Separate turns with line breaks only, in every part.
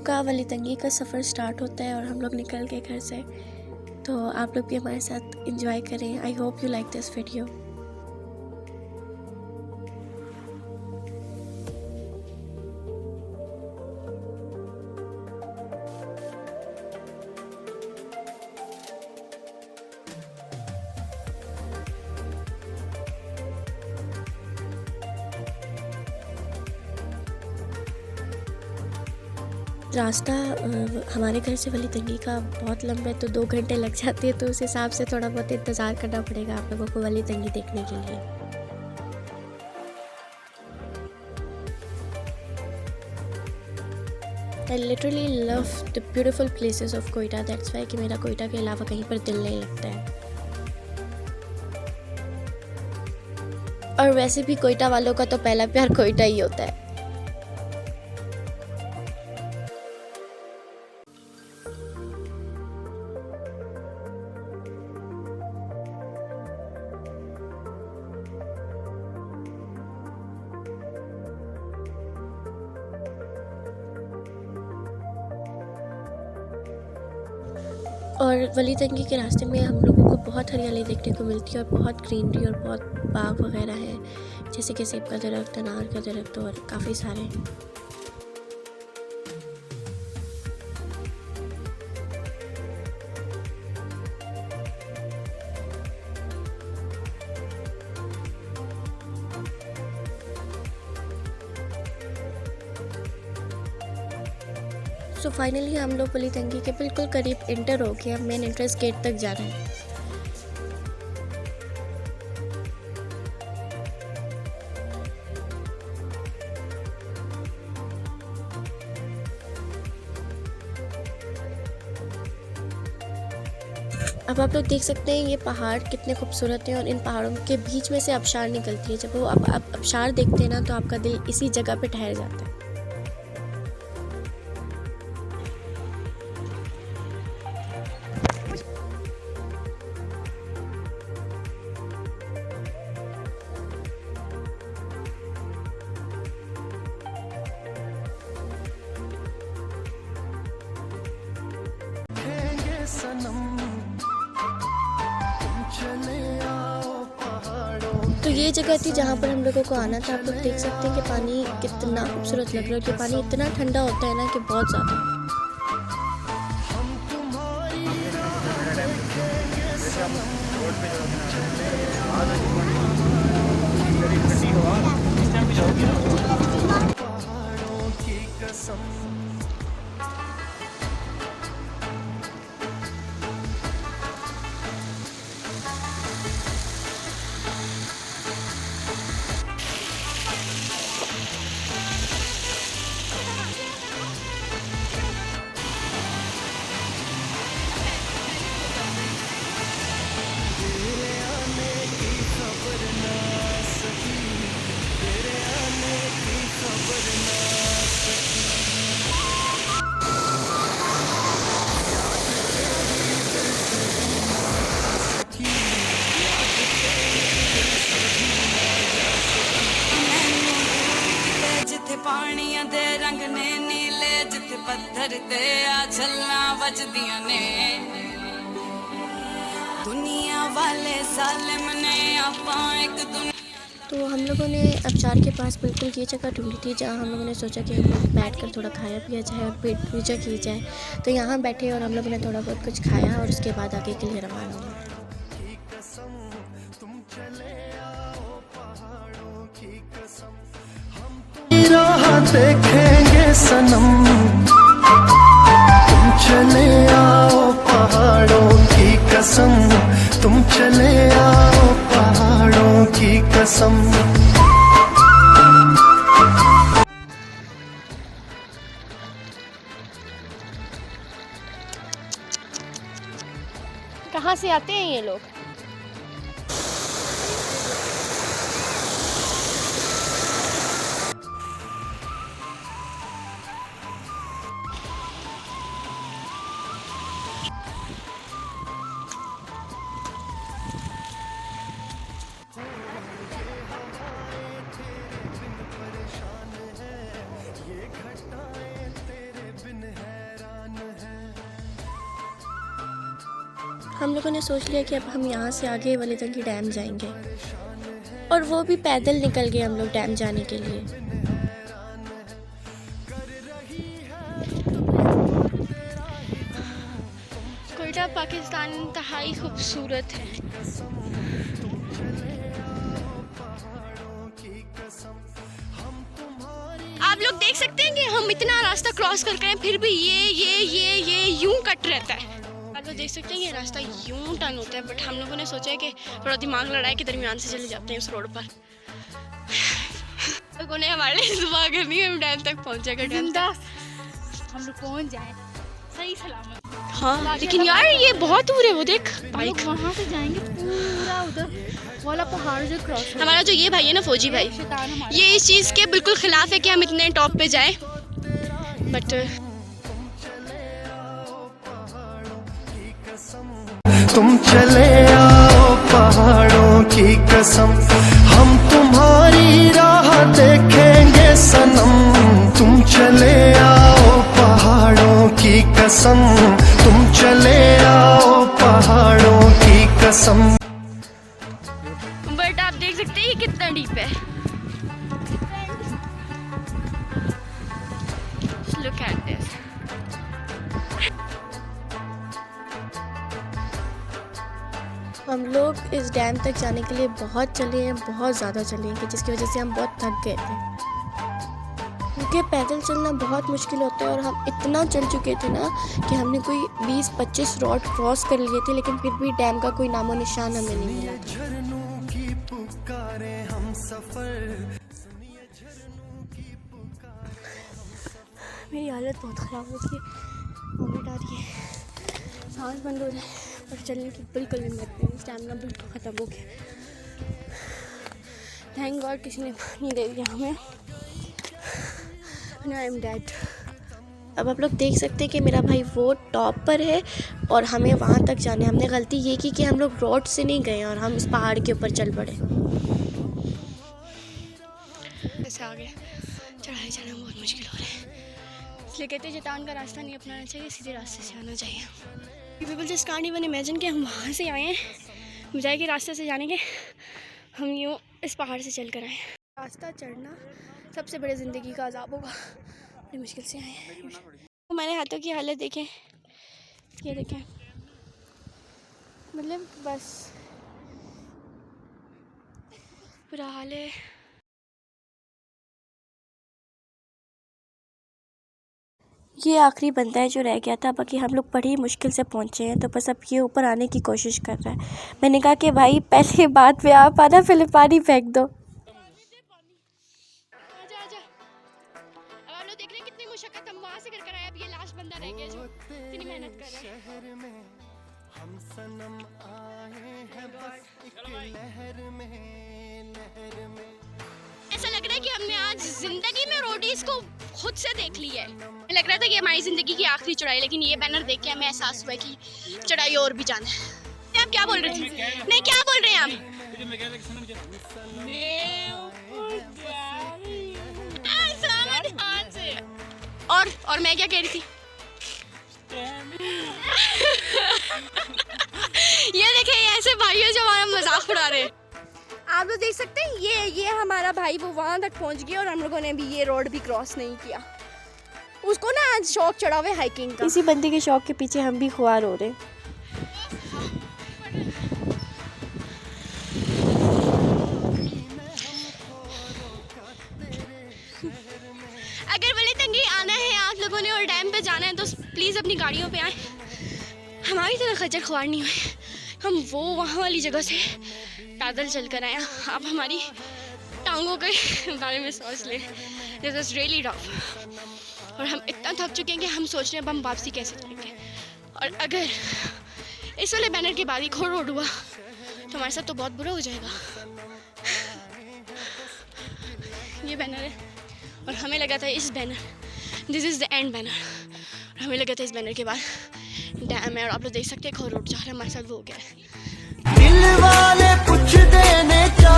का वलीतंगी का सफ़र स्टार्ट होता है और हम लोग निकल के घर से। तो आप लोग भी हमारे साथ इंजॉय करें। आई hope you like this video. रास्ता हमारे घर से वलीतंगी का बहुत लंबा है, तो 2 घंटे लग जाते हैं। तो उस हिसाब से थोड़ा बहुत इंतज़ार करना पड़ेगा आप लोगों को वलीतंगी देखने के लिए। I literally love the beautiful places of Quetta. That's why कि मेरा कोयटा के अलावा कहीं पर दिल नहीं लगता है। और वैसे भी कोयटा वालों का तो पहला प्यार कोयटा ही होता है। और वलीतंगी के रास्ते में हम लोगों को बहुत हरियाली देखने को मिलती है और बहुत ग्रीनरी और बहुत बाग वगैरह है, जैसे कि सेब का दरख्त, अनार का दरख्त और काफ़ी सारे। सो फाइनली हम लोग वलीतंगी के बिल्कुल करीब इंटर हो गए। अब मेन एंट्रेंस गेट तक जा रहे हैं। अब आप लोग देख सकते हैं ये पहाड़ कितने खूबसूरत हैं और इन पहाड़ों के बीच में से आबशार निकलती है। जब वो आप आबशार देखते हैं ना, तो आपका दिल इसी जगह पे ठहर जाता है। तो ये जगह थी जहाँ पर हम लोगों को आना था। आप लोग देख सकते हैं कि पानी कितना खूबसूरत लग रहा है। कि पानी इतना ठंडा होता है ना कि बहुत ज़्यादा।
पानिया दे रंग ने नीले, जिथे पत्थर ते आ छल्ला बजदियां ने। दुनिया वाले सालिम ने आपा एक दुनिया।
तो हम लोगों ने आबशार के पास बिल्कुल ये जगह ढूंढी थी जहाँ हम लोगों ने सोचा कि हम लोग बैठ कर थोड़ा खाया पिया जाए और पेट पूजा की जाए। तो यहाँ बैठे और हम लोगों ने थोड़ा बहुत कुछ खाया और उसके बाद आगे के लिए रवाना हुआ।
देखेंगे सनम, तुम चले आओ पहाड़ों की कसम, तुम चले आओ पहाड़ों की कसम।
कहाँ से आते हैं ये लोग? हम लोगों ने सोच लिया कि अब हम यहाँ से आगे वलीतंगी डैम जाएंगे, और वो भी पैदल निकल गए हम लोग डैम जाने के लिए।
कोयटा पाकिस्तान इंतहाई खूबसूरत है। आप लोग देख सकते हैं कि हम इतना रास्ता क्रॉस कर रहे हैं, फिर भी ये यूं कट रहता है। आप लोग देख सकते हैं ये रास्ता यूं टर्न होता है, बट हम लोगों ने सोचा है कि थोड़ा दिमाग लड़ाई के दरमियान से चले जाते हैं उस रोड पर। लोगों ने हमारे लिए दुआ करनी है, हम डैम तक पहुंचेगा। डैम तक
हम लोग पहुंच जाए सही सलामत।
हाँ, लेकिन यार ये बहुत दूर है, वो देख बाइक।
वहाँ से जाएंगे पूरा उधर वाला पहाड़ जो क्रॉस।
हमारा जो ये भाई है ना, फौजी भाई, ये इस चीज़ के बिल्कुल खिलाफ है कि हम इतने टॉप पे जाएं, बट
तुम चले आओ पहाड़ों की कसम, हम तुम्हारी राह देखेंगे सनम। तुम चले आओ पहाड़ों की कसम, तुम चले आओ पहाड़ों की कसम।
बट आप देख सकते हैं ये कितना डीप है। Look at this.
हम लोग इस डैम तक जाने के लिए बहुत चले हैं, बहुत ज़्यादा चले हैं, कि जिसकी वजह से हम बहुत थक गए थे, क्योंकि पैदल चलना बहुत मुश्किल होता है। और हम इतना चल चुके थे ना कि हमने कोई 20-25 रोड क्रॉस कर लिए थे, लेकिन फिर भी डैम का कोई नामो निशान हमें नहीं मिला था। मेरी हालत बहुत ख़राब हो रही है, वॉमिट आ रही है, सांस बंद हो रहा है, और चलने की बिल्कुल हिम्मत नहीं, स्टैमिना बिल्कुल ख़त्म हो गया। थैंक गॉड किसी ने पानी दे दिया हमें। Now I'm dead. अब आप लोग देख सकते हैं कि मेरा भाई वो टॉप पर है और हमें वहाँ तक जाना है। हमने गलती ये की कि हम लोग रोड से नहीं गए और हम इस पहाड़ के ऊपर चल पड़े।
ऐसे आगे चढ़ाई जाना बहुत मुश्किल हो रहा है, इसलिए कहते हैं शैतान का रास्ता नहीं अपनाना चाहिए, सीधे रास्ते से आना चाहिए। People just can't even imagine कि हम वहाँ से आए हैं, बजाय के रास्ते से जाने के हम यूँ इस पहाड़ से चल कर आए। रास्ता चढ़ना सबसे बड़े ज़िंदगी का अज़ाब होगा, बड़ी मुश्किल से आए हैं। हमारे हाथों की हालत देखें, ये देखें, मतलब बस बुरा हाल है।
ये आखिरी बंदा है जो रह गया था, बाकी हम लोग बड़ी मुश्किल से पहुँचे हैं, तो बस अब ये ऊपर आने की कोशिश कर रहा है। मैंने कहा कि भाई पहले बात पे आप आना, फिर पानी फेंक दो।
मुशक्कत हम वहाँ से कर आए, अब ये लास्ट बंदा रह गया जो इतनी मेहनत कर रहा है।
हम सनम आए हैं बस एक लहर में।
ऐसा लग रहा है कि हमने आज जिंदगी में रोडीज को खुद से देख ली है। लग रहा था कि हमारी जिंदगी की आखिरी चढ़ाई, लेकिन ये बैनर देख के हमें एहसास हुआ कि चढ़ाई और भी जाना है। आप क्या बोल रहे थे? नहीं, क्या बोल रहे हैं आप? और मैं क्या कह रही थी? ये देखें, ऐसे भाई है जो हमारा मजाक उड़ा रहे हैं। आप लोग देख सकते हैं ये हमारा भाई वो वहाँ तक पहुँच गया और हम लोगों ने भी ये रोड भी क्रॉस नहीं किया। उसको ना आज शौक चढ़ा हुआ है हाइकिंग का।
इसी बंदे के शौक के पीछे हम भी खुआर हो रहे हैं।
अगर वलीतंगी आना है आप लोगों ने और डैम पे जाना है तो प्लीज़ अपनी गाड़ियों पे आए। हमारी तरह खज्जल ख्वार नहीं हुए, हम वो वहाँ वाली जगह से पैदल चल कर आए। आप हमारी टांगों के बारे में सोच लें, दिस इज़ रियली रफ। और हम इतना थक चुके हैं कि हम सोच रहे हैं अब हम वापसी कैसे करेंगे। और अगर इस वाले बैनर के बाद एक और रोड हुआ तो हमारे साथ तो बहुत बुरा हो जाएगा। ये बैनर है और हमें लगा था इस banner, this is the end banner, और हमें लगा था इस बैनर के बाद डैम है। और आप लोग देख सकते हैं एक और रोड जा रहा है हमारे साथ, वो हो गया है।
दिल वाले कुछ देने का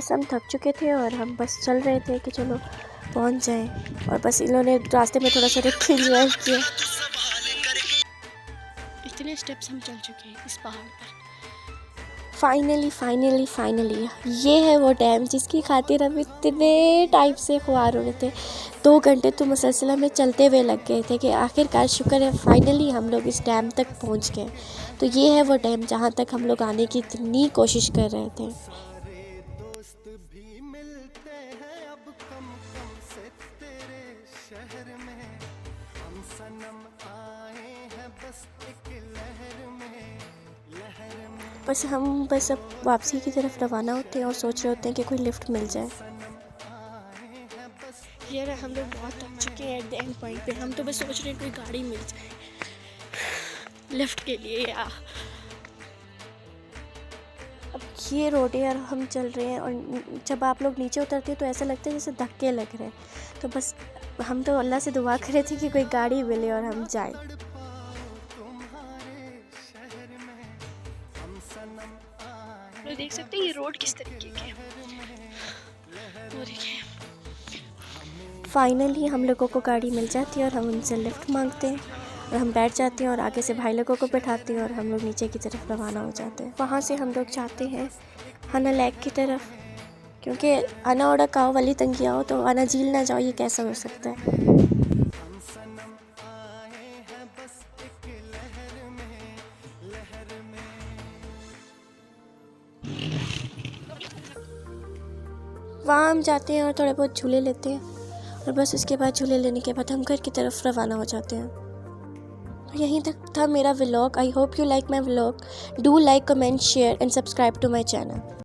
बस हम थक चुके थे और हम बस चल रहे थे कि चलो पहुंच जाएं, और बस इन्होंने रास्ते में थोड़ा सा रुक एंजॉय किया।
इतने स्टेप्स हम चल चुके हैं इस पहाड़ पर।
फाइनली ये है वो डैम जिसकी खातिर हम इतने टाइम से ख्वार हो रहे थे। 2 घंटे तो मुसलसल में चलते हुए लग गए थे कि आखिरकार शुक्र है फाइनली हम लोग इस डैम तक पहुंच गए। तो ये है वो डैम जहां तक हम लोग आने की इतनी कोशिश कर रहे थे।
दोस्त भी मिलते हैं अब कम कम से तेरे शहर में, हम सनम आए हैं बस एक लहर में।
बस हम बस अब वापसी की तरफ रवाना होते हैं और सोच रहे होते हैं कि कोई लिफ्ट मिल जाए।
ये रहा, हम लोग बहुत थक चुके हैं एट द एंड पॉइंट पे। हम तो बस सोच रहे हैं कोई गाड़ी मिल जाए लिफ्ट के लिए। या
अब ये रोड है और हम चल रहे हैं, और जब आप लोग नीचे उतरते हैं तो ऐसा लगता है जैसे धक्के लग रहे हैं। तो बस हम तो अल्लाह से दुआ कर रहे थे कि कोई गाड़ी मिले और हम जाएं।
तो देख सकते हैं ये रोड किस तरीके की है, वो देखिए।
फाइनली हम लोगों को गाड़ी मिल जाती है और हम उनसे लिफ्ट मांगते हैं और हम बैठ जाते हैं और आगे से भाई लोगों को बैठाते हैं और हम लोग नीचे की तरफ रवाना हो जाते हैं। वहाँ से हम लोग जाते हैं हना लेक की तरफ, क्योंकि आना ओड़ा काओ वाली तंगी आओ तो आना झील ना जाओ, ये कैसा हो सकता है। वहाँ हम जाते हैं और थोड़े बहुत झूले लेते हैं, और बस उसके बाद झूले लेने के बाद हम घर की तरफ रवाना हो जाते हैं। तो यहीं तक था मेरा vlog. I hope you like my vlog. Do like, comment, share and subscribe to my channel.